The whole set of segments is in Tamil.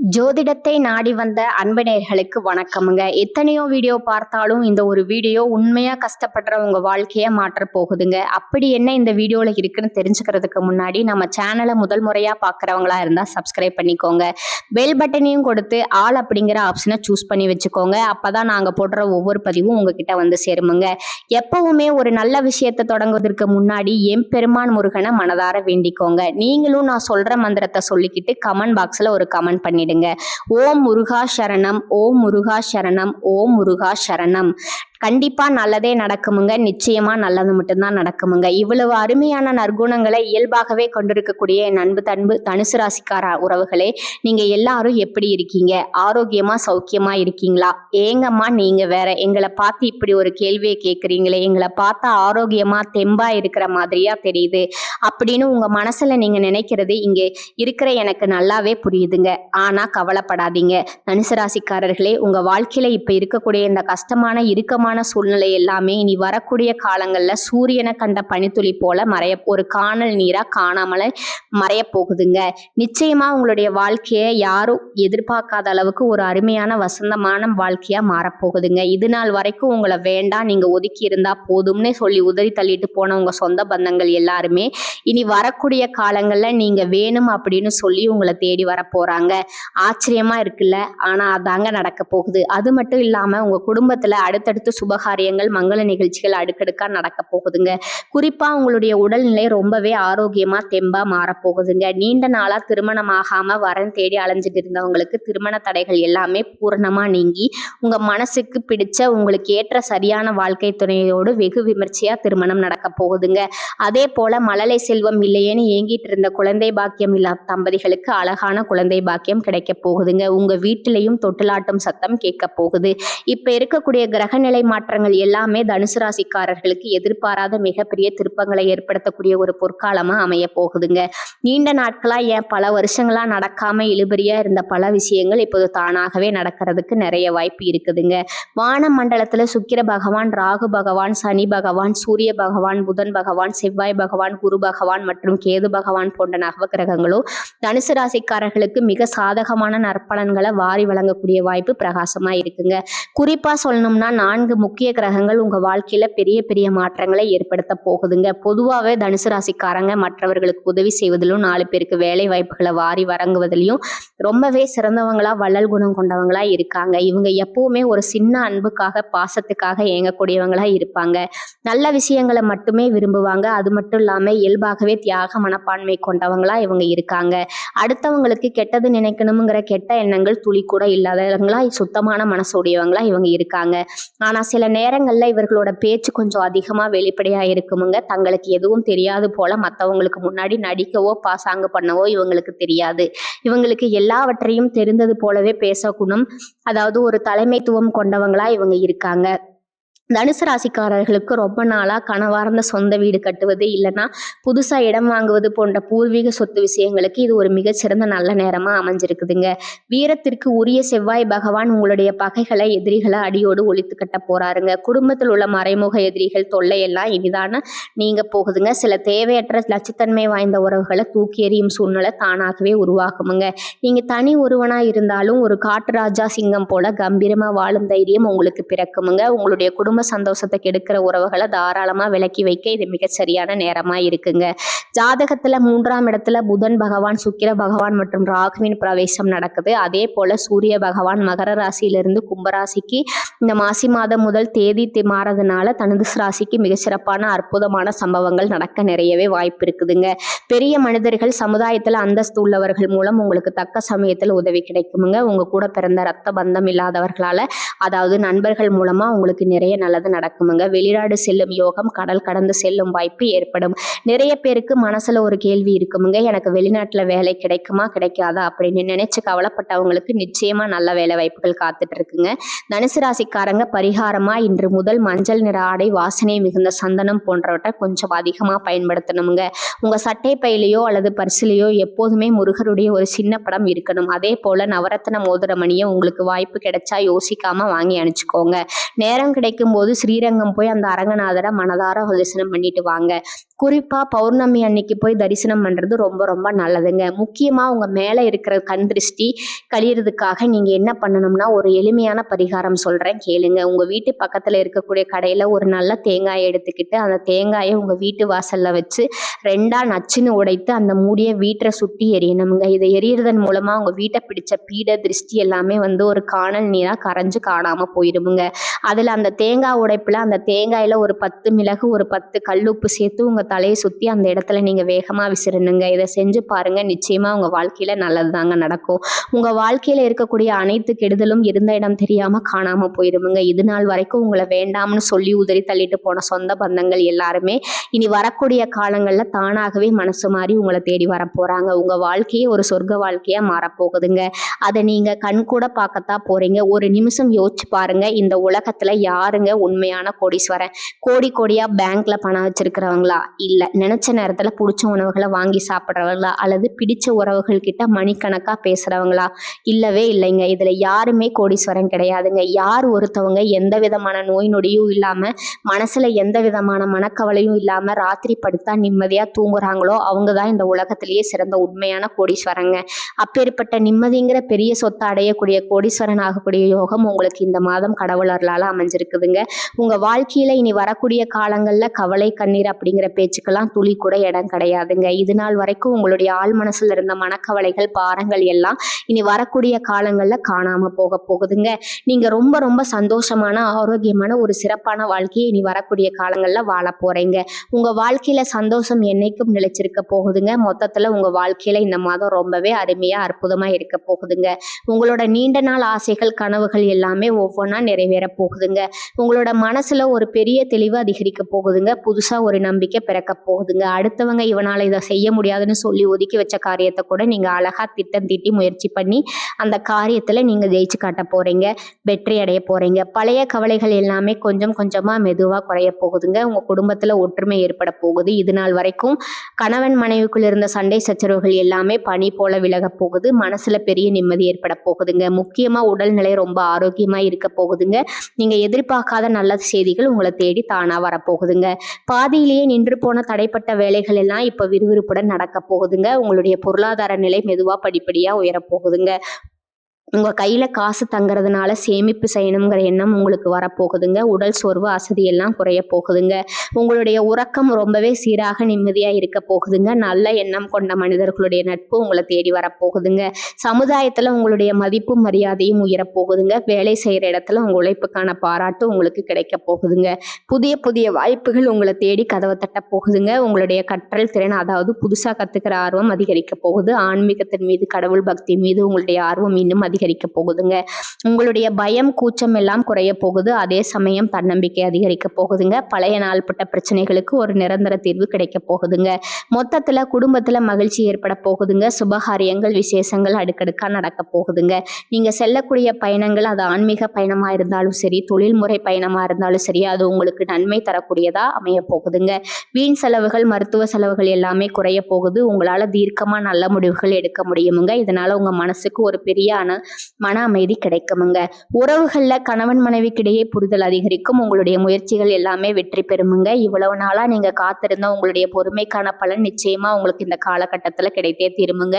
ஜோதிடத்தை நாடி வந்த அன்பு நேயர்களுக்கு வணக்கமுங்க. எத்தனையோ வீடியோ பார்த்தாலும் இந்த ஒரு வீடியோ உண்மையா கஷ்டப்படுற உங்க வாழ்க்கைய மாற்ற போகுதுங்க. அப்படி என்ன இந்த வீடியோல இருக்குன்னு தெரிஞ்சுக்கிறதுக்கு முன்னாடி நம்ம சேனலை முதல் முறையா பார்க்குறவங்களா இருந்தா சப்ஸ்கிரைப் பண்ணிக்கோங்க. பெல் பட்டனையும் கொடுத்து ஆல் அப்படிங்கிற ஆப்ஷனை சூஸ் பண்ணி வச்சுக்கோங்க. அப்பதான் நாங்க போடுற ஒவ்வொரு பதிவும் உங்ககிட்ட வந்து சேருமுங்க. எப்பவுமே ஒரு நல்ல விஷயத்தை தொடங்குவதற்கு முன்னாடி எம்பெருமான் முருகனை மனதார வேண்டிக்கோங்க. நீங்களும் நான் சொல்ற மந்திரத்தை சொல்லிக்கிட்டு கமெண்ட் பாக்ஸ்ல ஒரு கமெண்ட் பண்ணிடுங்க. ஓம் முருகா சரணம், ஓம் முருகா சரணம், ஓம் முருகா சரணம். கண்டிப்பா நல்லதே நடக்குமுங்க. நிச்சயமா நல்லது மட்டும்தான் நடக்குமுங்க. இவ்வளவு அருமையான நற்குணங்களை இயல்பாகவே கொண்டிருக்கக்கூடிய என் அன்பு தனுசு ராசிக்கார உறவுகளே, நீங்க எல்லாரும் எப்படி இருக்கீங்க? ஆரோக்கியமா சௌக்கியமா இருக்கீங்களா? ஏங்கம்மா நீங்க வேற எங்களை பார்த்து இப்படி ஒரு கேள்வியை கேட்குறீங்களே, எங்களை பார்த்தா ஆரோக்கியமா தெம்பா இருக்கிற மாதிரியா தெரியுது அப்படின்னு உங்க மனசுல நீங்க நினைக்கிறது இங்க இருக்கிற எனக்கு நல்லாவே புரியுதுங்க. ஆனா கவலைப்படாதீங்க தனுசு ராசிக்காரர்களே, உங்க வாழ்க்கையில இப்ப இருக்கக்கூடிய இந்த கஷ்டமான இறுக்கமான சூழ்நிலை எல்லாமே இனி வரக்கூடிய காலங்கள்ல சூரியனை கண்ட பனித்துளி போல ஒரு காணல் நீரா காணாமல மறைய போகுதுங்க. நிச்சயமா உங்களுடைய வாழ்க்கையை யாரும் எதிர்பார்க்காத அளவுக்கு ஒரு அருமையான வசந்தமான வாழ்க்கையா மாறப்போகுதுங்க. இது நாள் வரைக்கும் உங்களை வேண்டாம், நீங்க ஒதுக்கி இருந்தா போதும்னு சொல்லி உதறி தள்ளிட்டு போன உங்க சொந்த பந்தங்கள் எல்லாருமே இனி வரக்கூடிய காலங்கள்ல நீங்க வேணும் அப்படின்னு சொல்லி உங்களை தேடி வர போறாங்க. ஆச்சரியமா இருக்குல்ல? ஆனா அதாங்க நடக்க போகுது. அது மட்டும் இல்லாம உங்க குடும்பத்துல அடுத்தடுத்து சுபகாரியங்கள் மங்கள நிகழ்ச்சிகள் அடுக்கடுக்கா நடக்க போகுதுங்க. குறிப்பா உங்களுடைய உடல்நிலை ரொம்பவே ஆரோக்கியமா தெம்பா மாறப்போகுதுங்க. நீண்ட நாளா திருமணம் ஆகாம வரன் தேடி அலைஞ்சிட்டு இருந்தவங்களுக்கு திருமண தடைகள் எல்லாமே பூரணமா நீங்கி உங்க மனசுக்கு பிடிச்ச உங்களுக்கு ஏற்ற சரியான வாழ்க்கை துணையோடு வெகு விமர்சையா திருமணம் நடக்க போகுதுங்க. அதே போல மழலை செல்வம் இல்லையேன்னு ஏங்கிட்டு இருந்த குழந்தை பாக்கியம் இல்லா தம்பதிகளுக்கு அழகான குழந்தை பாக்கியம் கிடைக்க போகுதுங்க. உங்க வீட்டிலையும் தொட்டிலாட்டும் சத்தம் கேட்க போகுது. இப்ப இருக்கக்கூடிய கிரகநிலை மாற்றங்கள் எல்லாமே தனுசு ராசிக்காரர்களுக்கு எதிர்பாராத மிகப்பெரிய திருப்பங்களை ஏற்படுத்தக்கூடிய ஒரு பொற்காலமா அமைய போகுதுங்க. நீண்ட நாட்களா பல வருஷங்களா நடக்காம இழுபறியா இருந்த பல விஷயங்கள் இப்போது தானாகவே நடக்கிறதுக்கு நிறைய வாய்ப்பு இருக்குதுங்க. வான மண்டலத்துல சுக்கிர பகவான், ராகு பகவான், சனி பகவான், சூரிய பகவான், புதன் பகவான், செவ்வாய் பகவான், குரு பகவான் மற்றும் கேது பகவான் போன்ற நவ கிரகங்களும் தனுசு ராசிக்காரர்களுக்கு மிக சாதகமான நற்பலன்களை வாரி வழங்கக்கூடிய வாய்ப்பு பிரகாசமா இருக்குங்க. குறிப்பா சொல்லணும்னா 4 முக்கிய கிரகங்கள் உங்க வாழ்க்கையில பெரிய பெரிய மாற்றங்களை ஏற்படுத்த போகுதுங்க. பொதுவாகவே தனுசு ராசிக்காரங்க மற்றவர்களுக்கு உதவி செய்வதிலும் 4 பேருக்கு வேலை வாய்ப்புகளை வாரி வழங்குவதிலையும் ரொம்பவே சிறந்தவங்களா வள்ளல் குணம் கொண்டவங்களா இருக்காங்க. இவங்க எப்பவுமே ஒரு சின்ன அன்புக்காக பாசத்துக்காக ஏங்கக்கூடியவங்களா இருப்பாங்க. நல்ல விஷயங்களை மட்டுமே விரும்புவாங்க. அது மட்டும் இல்லாம இயல்பாகவே தியாக மனப்பான்மை கொண்டவங்களா இவங்க இருக்காங்க. அடுத்தவங்களுக்கு கெட்டது நினைக்கணுங்கிற கெட்ட எண்ணங்கள் துளி கூட இல்லாதவங்களா சுத்தமான மனசுடையவங்களா இவங்க இருக்காங்க. ஆனா சில நேரங்கள்ல இவர்களோட பேச்சு கொஞ்சம் அதிகமா வெளிப்படையா இருக்குமுங்க. தங்களுக்கு எதுவும் தெரியாது போல மற்றவங்களுக்கு முன்னாடி நடிக்கவோ பாசாங்கு பண்ணவோ இவங்களுக்கு தெரியாது. இவங்களுக்கு எல்லாவற்றையும் தெரிந்தது போலவே பேசக்கூடும், அதாவது ஒரு தலைமைத்துவம் கொண்டவங்களா இவங்க இருக்காங்க. தனுசு ராசிக்காரர்களுக்கு ரொம்ப நாளா கனவார்ந்த சொந்த வீடு கட்டுவது இல்லைன்னா புதுசா இடம் வாங்குவது போன்ற பூர்வீக சொத்து விஷயங்களுக்கு இது ஒரு மிகச்சிறந்த நல்ல நேரமா அமைஞ்சிருக்குதுங்க. வீரத்திற்கு உரிய செவ்வாய் பகவான் உங்களுடைய பகைகளை எதிரிகளை அடியோடு ஒழித்து கட்ட போறாருங்க. குடும்பத்தில் உள்ள மறைமுக எதிரிகள் தொல்லையெல்லாம் இனிதான நீங்க போகுதுங்க. சில தேவையற்ற லட்சத்தன்மை வாய்ந்த உறவுகளை தூக்கி எறியும் சூழ்நிலை தானாகவே உருவாக்குமுங்க. நீங்க தனி ஒருவனா இருந்தாலும் ஒரு காட்டு ராஜா சிங்கம் போல கம்பீரமா வாழும் தைரியம் உங்களுக்கு பிறக்குமுங்க. உங்களுடைய குடும்ப சந்தோஷத்தை கெடுக்கிற உறவுகளை தாராளமா விலக்கி வைக்க இது மிக சரியான நேரமா இருக்குங்க. ஜாதகத்துல 3ஆம் இடத்துல புதன் பகவான், சுக்கிர பகவான் மற்றும் ராகுவின் பிரவேசம் நடக்குது. அதே போல சூரிய பகவான் மகர ராசியிலிருந்து கும்பராசிக்கு இந்த மாசி மாதம் முதல் தேதி மாறதுனால தனுசு ராசிக்கு மிக சிறப்பான அற்புதமான சம்பவங்கள் நடக்க நிறையவே வாய்ப்பு இருக்குதுங்க. பெரிய மனிதர்கள், சமுதாயத்துல அந்தஸ்து உள்ளவர்கள் மூலம் உங்களுக்கு தக்க சமயத்தில் உதவி கிடைக்குமுங்க. உங்க கூட பிறந்த ரத்த பந்தம் இல்லாதவர்களால, அதாவது நண்பர்கள் மூலமா உங்களுக்கு நிறைய நல்லது நடக்குமுங்க. வெளிநாடு செல்லும் யோகம், கடல் கடந்து செல்லும் வாய்ப்பு ஏற்படும். நிறைய பேருக்கு மனசுல ஒரு கேள்வி இருக்குமுங்க, எனக்கு வெளிநாட்டுல வேலை கிடைக்குமா கிடைக்காதா அப்படின்னு நினைச்சு கவலைப்பட்டவங்களுக்கு நிச்சயமா நல்ல வேலை வாய்ப்புகள் காத்துட்டு இருக்குங்க. தனுசு ராசிக்காரங்க பரிகாரமா இன்று முதல் மஞ்சள் நிற ஆடை, வாசனை மிகுந்த சந்தனம் போன்றவற்றை கொஞ்சம் அதிகமா பயன்படுத்தணுங்க. உங்க சட்டை பையிலையோ அல்லது பர்சிலையோ எப்போதுமே முருகருடைய ஒரு சின்ன படம் இருக்கணும். அதே போல நவரத்ன மோதிர மணியை உங்களுக்கு வாய்ப்பு கிடைச்சா யோசிக்காம வாங்கி அணிச்சுக்கோங்க. நேரம் கிடைக்கும் போது ஸ்ரீரங்கம் போய் அந்த அரங்கநாதரை மனதார தரிசனம் பண்ணிட்டு வாங்க. குறிப்பா பௌர்ணமி அன்னைக்கு போய் தரிசனம் பண்றது ரொம்ப ரொம்ப நல்லதுங்க. முக்கியமா உங்க மேல இருக்கிற கண் திருஷ்டி கழியறதுக்காக நீங்க என்ன பண்ணணும்னா, ஒரு எளிமையான பரிகாரம் சொல்றேன் கேளுங்க. உங்க வீட்டு பக்கத்துல இருக்கக்கூடிய கடையில ஒரு நல்ல தேங்காயை எடுத்துக்கிட்டு அந்த தேங்காயை உங்க வீட்டு வாசல்ல வச்சு 2ஆ நச்சுன்னு உடைத்து அந்த மூடிய வீட்டை சுற்றி எரியணுங்க. இதை எரியறதன் மூலமா உங்க வீட்டை பிடிச்ச பீட திருஷ்டி எல்லாமே ஒரு காணல் நீரா கரைஞ்சு காணாம போயிருமுங்க. அதுல அந்த தேங்காய் உடைப்புல அந்த தேங்காயில ஒரு 10 மிளகு, ஒரு 10 கல்லுப்பு சேர்த்து உங்க தலையை சுத்தி அந்த இடத்துல நீங்க வேகமா விசிறணுங்க. இதை செஞ்சு பாருங்க, நிச்சயமா உங்க வாழ்க்கையில நல்லதுதாங்க நடக்கும். உங்க வாழ்க்கையில இருக்கக்கூடிய அனைத்து கெடுதலும் இருந்த இடம் தெரியாம காணாம போயிருமுங்க. இது நாள் வரைக்கும் உங்களை வேண்டாம்னு சொல்லி உதறி தள்ளிட்டு போன சொந்த பந்தங்கள் எல்லாருமே இனி வரக்கூடிய காலங்கள்ல தானாகவே மனசு மாறி உங்களை தேடி வர போறாங்க. உங்க வாழ்க்கையே ஒரு சொர்க்க வாழ்க்கையா மாறப்போகுதுங்க. அதை நீங்க கண் கூட பார்க்கத்தான் போறீங்க. ஒரு நிமிஷம் யோசிச்சு பாருங்க, இந்த உலகத்துல யாருங்க உண்மையான கோடீஸ்வரன்? கோடி கோடியா பேங்க்ல பணம் வச்சிருக்கிறவங்களா, இல்ல நினைச்ச நேரத்துல பிடிச்ச உணவுகளை வாங்கி சாப்பிடுறவங்களா, அல்லது பிடிச்ச உறவுகள் கிட்ட மணிக்கணக்கா பேசுறவங்களா? இல்லவே இல்லைங்க. இதுல யாருமே கோடீஸ்வரன் கிடையாதுங்க. யார் ஒருத்தவங்க எந்த விதமான நோய் நொடியும் இல்லாம, மனசுல எந்த விதமான மனக்கவலையும் இல்லாம ராத்திரி படுத்தா நிம்மதியா தூங்குறாங்களோ அவங்க தான் இந்த உலகத்திலேயே சிறந்த உண்மையான கோடீஸ்வரங்க. அப்பேற்பட்ட நிம்மதிங்கிற பெரிய சொத்தை அடையக்கூடிய கோடீஸ்வரன் ஆகக்கூடிய யோகம் உங்களுக்கு இந்த மாதம் கடவுள் அருளால அமைஞ்சிருக்குதுங்க. உங்க வாழ்க்கையில இனி வரக்கூடிய காலங்கள்ல கவலை கண்ணீர் அப்படிங்கிற பேச்சுக்கெல்லாம் துளி கூட இடம் கிடையாதுங்க. இது நாள் வரைக்கும் உங்களுடைய ஆழ் மனசுல இருந்த மனக்கவலைகள், பாரங்கள் எல்லாம் இனி வரக்கூடிய காலங்கள்ல காணாம போக போகுதுங்க. நீங்க ரொம்ப ரொம்ப சந்தோஷமான, ஆரோக்கியமான ஒரு சிறப்பான வாழ்க்கையை இனி வரக்கூடிய காலங்கள்ல வாழ போறீங்க. உங்க வாழ்க்கையில சந்தோஷம் என்னைக்கும் நிலைச்சிருக்க போகுதுங்க. மொத்தத்துல உங்க வாழ்க்கையில இந்த மாதம் ரொம்பவே அருமையா அற்புதமா இருக்க போகுதுங்க. உங்களோட நீண்ட நாள் ஆசைகள், கனவுகள் எல்லாமே ஒவ்வொன்றா நிறைவேற போகுதுங்க. உங்களோட மனசுல ஒரு பெரிய தெளிவு அதிகரிக்க போகுதுங்க. புதுசா ஒரு நம்பிக்கை பிறக்க போகுதுங்க. அடுத்தவங்க இவனால இதை செய்ய முடியாதுன்னு சொல்லி ஒதுக்கி வச்ச காரியத்தை கூட நீங்க அழகா திட்டம் தீட்டி முயற்சி பண்ணி அந்த காரியத்துல நீங்க ஜெயிச்சு காட்ட போறீங்க. வெற்றி அடைய போறீங்க. பழைய கவலைகள் எல்லாமே கொஞ்சம் கொஞ்சமா மெதுவா குறைய போகுதுங்க. உங்க குடும்பத்துல ஒற்றுமை ஏற்பட போகுது. இது நாள் வரைக்கும் கணவன் மனைவிக்குள் இருந்த சண்டை சச்சரவுகள் எல்லாமே பனி போல விலக போகுது. மனசுல பெரிய நிம்மதி ஏற்பட போகுதுங்க. முக்கியமா உடல்நிலை ரொம்ப ஆரோக்கியமா இருக்க போகுதுங்க. நீங்க எதிர்பார்க்காத நல்ல செய்திகள் உங்களை தேடி தானா வரப்போகுதுங்க. பாதியிலேயே நின்று போன தடைப்பட்ட வேலைகள் எல்லாம் இப்ப விறுவிறுப்புடன் நடக்க போகுதுங்க. உங்களுடைய பொருளாதார நிலை மெதுவா படிப்படியா உயரப்போகுதுங்க. உங்க கையில காசு தங்குறதுனால சேமிப்பு செய்யணுங்கிற எண்ணம் உங்களுக்கு வரப்போகுதுங்க. உடல் சோர்வு, அசதி எல்லாம் குறைய போகுதுங்க. உங்களுடைய உறக்கம் ரொம்பவே சீராக நிம்மதியா இருக்க போகுதுங்க. நல்ல எண்ணம் கொண்ட மனிதர்களுடைய நட்பு உங்களை தேடி வரப்போகுதுங்க. சமுதாயத்துல உங்களுடைய மதிப்பும் மரியாதையும் உயரப்போகுதுங்க. வேலை செய்யற இடத்துல உங்க உழைப்புக்கான பாராட்டு உங்களுக்கு கிடைக்க போகுதுங்க. புதிய புதிய வாய்ப்புகள் உங்களை தேடி கதவை தட்ட போகுதுங்க. உங்களுடைய கற்றல் திறன், அதாவது புதுசா கத்துக்கிற ஆர்வம் அதிகரிக்க போகுது. ஆன்மீகத்தின் மீது, கடவுள் பக்தி மீது உங்களுடைய ஆர்வம் இன்னும் அதிகரிக்க போகுதுங்க. உங்களுடைய பயம், கூச்சம் எல்லாம் குறைய போகுது. அதே சமயம் தன்னம்பிக்கை அதிகரிக்க போகுதுங்க. பழைய நாள்பட்ட பிரச்சனைகளுக்கு ஒரு நிரந்தர தீர்வு கிடைக்க போகுதுங்க. மொத்தத்துல குடும்பத்துல மகிழ்ச்சி ஏற்பட போகுதுங்க. சுபகாரியங்கள், விசேஷங்கள் அடுக்கடுக்கா நடக்க போகுதுங்க. நீங்க செல்லக்கூடிய பயணங்கள், அது ஆன்மீக பயணமா இருந்தாலும் சரி, தொழில்முறை பயணமா இருந்தாலும் சரி, அது உங்களுக்கு நன்மை தரக்கூடியதா அமைய போகுதுங்க. வீண் செலவுகள், மருத்துவ செலவுகள் எல்லாமே குறைய போகுது. உங்களால தீர்க்கமா நல்ல முடிவுகள் எடுக்க முடியுமுங்க. இதனால உங்க மனசுக்கு ஒரு பெரிய மன அமைதி கிடைக்குமுங்க. உறவுகள்ல கணவன் மனைவிக்கிடையே புரிதல் அதிகரிக்கும். உங்களுடைய முயற்சிகள் எல்லாமே வெற்றி பெறுமுங்க. இவ்வளவு நாளா நீங்க காத்திருந்த உங்களுடைய பொறுமைக்கான பலன் நிச்சயமா உங்களுக்கு இந்த காலகட்டத்துல கிடைத்தே தீருமுங்க.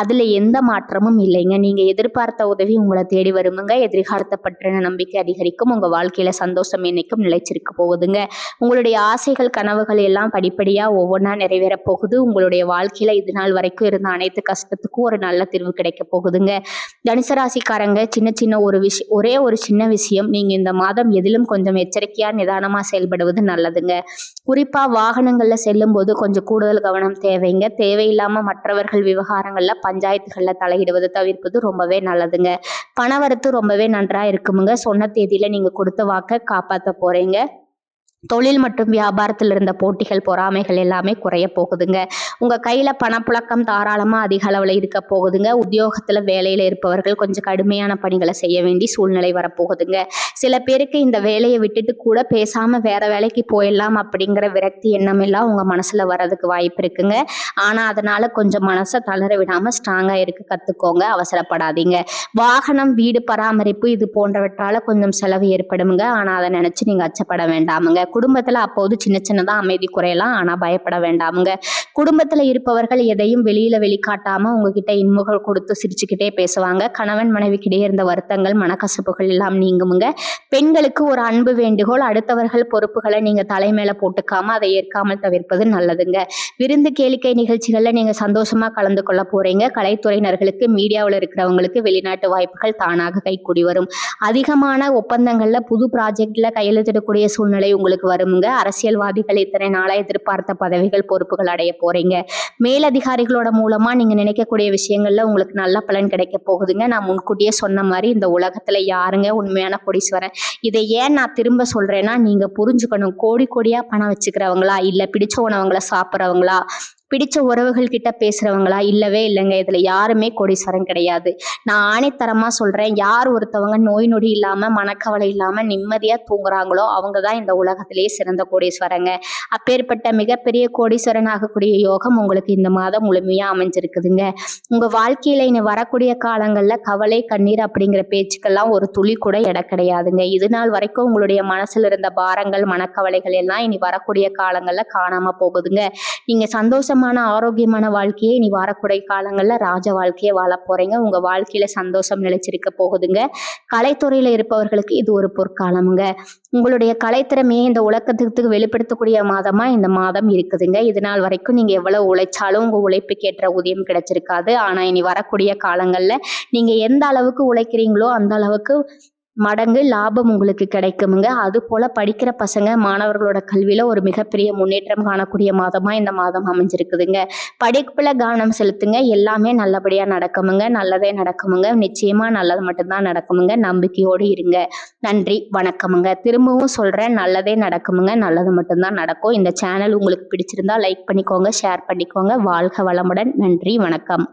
அதுல எந்த மாற்றமும் இல்லைங்க. நீங்க எதிர்பார்த்த உதவி உங்களை தேடி வருமுங்க. எதிர்காலத்தை பற்றின நம்பிக்கை அதிகரிக்கும். உங்க வாழ்க்கையில சந்தோஷம் என்னைக்கும் நிலைச்சிருக்க போகுதுங்க. உங்களுடைய ஆசைகள், கனவுகள் எல்லாம் படிப்படியா ஒவ்வொன்றா நிறைவேற போகுது. உங்களுடைய வாழ்க்கையில இது நாள் வரைக்கும் இருந்த அனைத்து கஷ்டத்துக்கும் ஒரு நல்ல தீர்வு கிடைக்க போகுதுங்க. தனுசு ராசிக்காரங்க, சின்ன சின்ன ஒரே ஒரு சின்ன விஷயம், நீங்க இந்த மாதம் எதிலும் கொஞ்சம் எச்சரிக்கையா நிதானமா செயல்படுவது நல்லதுங்க. குறிப்பா வாகனங்கள்ல செல்லும் போது கொஞ்சம் கூடுதல் கவனம் தேவைங்க. தேவையில்லாம மற்றவர்கள் விவகாரங்கள்ல, பஞ்சாயத்துகள்ல தலையிடுவது தவிர்ப்பது ரொம்பவே நல்லதுங்க. பணவரத்து ரொம்பவே நன்றா இருக்குமுங்க. சொன்ன தேதியில நீங்க கொடுத்த வாக்கை காப்பாற்ற போறீங்க. தொழில் மற்றும் வியாபாரத்தில் இருந்த போட்டிகள் பொறாமைகள் எல்லாமே குறைய போகுதுங்க. உங்க கையில பணப்புழக்கம் தாராளமா அதிக அளவுல இருக்க போகுதுங்க. உத்தியோகத்துல வேலையில இருப்பவர்கள் கொஞ்சம் கடுமையான பணிகளை செய்ய வேண்டிய சூழ்நிலை வரப்போகுதுங்க. சில பேருக்கு இந்த வேலையை விட்டுட்டு கூட பேசாம வேற வேலைக்கு போயிடலாம் அப்படிங்கிற விரக்தி எண்ணம் எல்லாம் உங்க மனசுல வர்றதுக்கு வாய்ப்பு இருக்குங்க. ஆனா அதனால கொஞ்சம் மனசை தளர விடாம ஸ்ட்ராங்கா இருக்க கத்துக்கோங்க. அவசரப்படாதீங்க. வாகனம், வீடு பராமரிப்பு இது போன்றவற்றால கொஞ்சம் செலவு ஏற்படுமுங்க. ஆனா அதை நினைச்சு நீங்க அச்சப்பட வேண்டாமுங்க. குடும்பத்துல அப்போது சின்ன சின்னதா அமைதி குறையலாம். ஆனா பயப்பட வேண்டாமுங்க. குடும்பத்துல இருப்பவர்கள் எதையும் வெளியில வெளிக்காட்டாம உங்ககிட்ட இன்முகம் கொடுத்து சிரிச்சுக்கிட்டே பேசுவாங்க. கணவன் மனைவிக்கிடையே இருந்த வருத்தங்கள், மனக்கசப்புகள் எல்லாம் நீங்குமுங்க. பெண்களுக்கு ஒரு அன்பு வேண்டுகோள், அடுத்தவர்கள் பொறுப்புகளை நீங்க தலைமையில போட்டுக்காம அதை ஏற்காமல் தவிர்ப்பது நல்லதுங்க. விருந்து கேளிக்கை நிகழ்ச்சிகள்ல நீங்க சந்தோஷமா கலந்து கொள்ள போறீங்க. கலைத்துறையினர்களுக்கு, மீடியாவில் இருக்கிறவங்களுக்கு வெளிநாட்டு வாய்ப்புகள் தானாக கைக்கூடி வரும். அதிகமான ஒப்பந்தங்கள்ல புது ப்ராஜெக்ட்ல கையெழுத்திடக்கூடிய சூழ்நிலை உங்களுக்கு வருமுங்க. அரசியல்வாதிகள் இத்தனை நாளா எதிர்பார்த்த பதவிகள், பொறுப்புகள் அடைய போறீங்க. மேலதிகாரிகளோட மூலமா நீங்க நினைக்கக்கூடிய விஷயங்கள்ல உங்களுக்கு நல்ல பலன் கிடைக்க போகுதுங்க. நான் முன்கூட்டியே சொன்ன மாதிரி இந்த உலகத்துல யாருங்க உண்மையான கோடீஸ்வரன்? இதை ஏன் நான் திரும்ப சொல்றேன்னா, நீங்க புரிஞ்சுக்கணும். கோடி கோடியா பணம் வச்சுக்கிறவங்களா, இல்ல பிடிச்ச உணவுகளை சாப்பிட்றவங்களா, பிடிச்ச உறவுகள் கிட்ட பேசுறவங்களா? இல்லவே இல்லைங்க. இதுல யாருமே கோடீஸ்வரன் கிடையாது. நான் ஆணித்தரமா சொல்றேன். யார் ஒருத்தவங்க நோய் நொடி இல்லாம, மனக்கவலை இல்லாம நிம்மதியா தூங்குறாங்களோ அவங்க தான் இந்த உலகத்திலேயே சிறந்த கோடீஸ்வரங்க. அப்பேற்பட்ட மிகப்பெரிய கோடீஸ்வரன் ஆகக்கூடிய யோகம் உங்களுக்கு இந்த மாதம் முழுமையா அமைஞ்சிருக்குதுங்க. உங்க வாழ்க்கையில இனி வரக்கூடிய காலங்கள்ல கவலை, கண்ணீர் அப்படிங்கிற பேச்சுக்கெல்லாம் ஒரு துளி கூட இடம் கிடையாதுங்க. இது நாள் வரைக்கும் உங்களுடைய மனசுல இருந்த பாரங்கள், மனக்கவலைகள் எல்லாம் இனி வரக்கூடிய காலங்கள்ல காணாம போகுதுங்க. நீங்க சந்தோஷமான ஆரோக்கியமான வாழ்க்கையை இனி வரக்கூடிய காலங்கள்ல ராஜ வாழ்க்கையை வாழ போறீங்க. உங்க வாழ்க்கையில சந்தோஷம் நிலைச்சிருக்க போகுதுங்க. கலைத்துறையில இருப்பவர்களுக்கு இது ஒரு பொற்காலமுங்க. உங்களுடைய கலைத்திறமையை இந்த உலகத்துக்கு வெளிப்படுத்தக்கூடிய மாதமா இந்த மாதம் இருக்குதுங்க. இது நாள் வரைக்கும் நீங்க எவ்வளவு உழைச்சாலும் உங்க உழைப்புக்கு ஏற்ற ஊதியம் கிடைச்சிருக்காது. ஆனா இனி வரக்கூடிய காலங்கள்ல நீங்க எந்த அளவுக்கு உழைக்கிறீங்களோ அந்த அளவுக்கு மடங்கு லாபம் உங்களுக்கு கிடைக்குமுங்க. அது போல படிக்கிற பசங்க, மாணவர்களோட கல்வியில ஒரு மிகப்பெரிய முன்னேற்றம் காணக்கூடிய மாதமா இந்த மாதம் அமைஞ்சிருக்குதுங்க. படிப்புல கவனம் செலுத்துங்க. எல்லாமே நல்லபடியா நடக்குமுங்க. நல்லதே நடக்குமுங்க. நிச்சயமா நல்லது மட்டும்தான் நடக்குமுங்க. நம்பிக்கையோடு இருங்க. நன்றி, வணக்கமுங்க. திரும்பவும் சொல்றேன், நல்லதே நடக்குமுங்க. நல்லது மட்டும்தான் நடக்கும். இந்த சேனல் உங்களுக்கு பிடிச்சிருந்தா லைக் பண்ணிக்கோங்க, ஷேர் பண்ணிக்கோங்க. வாழ்க வளமுடன். நன்றி, வணக்கம்.